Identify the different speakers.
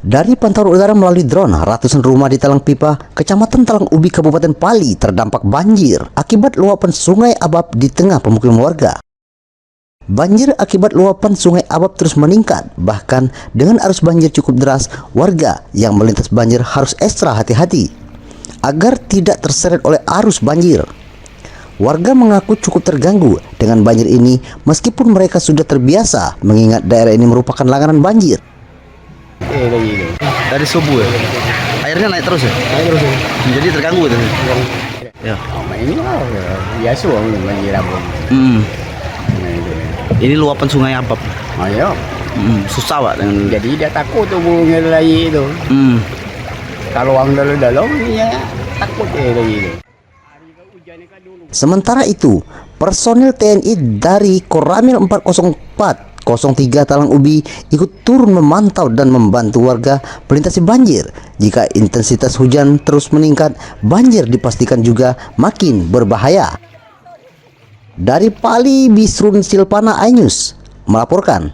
Speaker 1: Dari pantauan udara melalui drone, ratusan rumah di Talang Pipa, Kecamatan Talang Ubi, Kabupaten Pali terdampak banjir akibat luapan Sungai Abab di tengah pemukiman warga. Banjir akibat luapan Sungai Abab terus meningkat, bahkan dengan arus banjir cukup deras, warga yang melintas banjir harus ekstra hati-hati agar tidak terseret oleh arus banjir. Warga mengaku cukup terganggu dengan banjir ini meskipun mereka sudah terbiasa mengingat daerah ini merupakan langganan banjir. Dari subuh ya? Airnya naik terus ya?
Speaker 2: Naik terus ya.
Speaker 1: Jadi terganggu itu? Ya.
Speaker 2: Ini biasa banjir apa?
Speaker 1: Ini luapan Sungai Abab.
Speaker 2: Ayo.
Speaker 1: Susah Pak dengan...
Speaker 2: Jadi dia takut tuh burungnya lagi itu. Kalau orang dalam ya takut lagi itu.
Speaker 1: Sementara itu, personil TNI dari Koramil 404 03 Talang Ubi ikut turun memantau dan membantu warga melintasi banjir. Jika intensitas hujan terus meningkat, banjir dipastikan juga makin berbahaya. Dari Pali, Bisrun Silpana iNews melaporkan.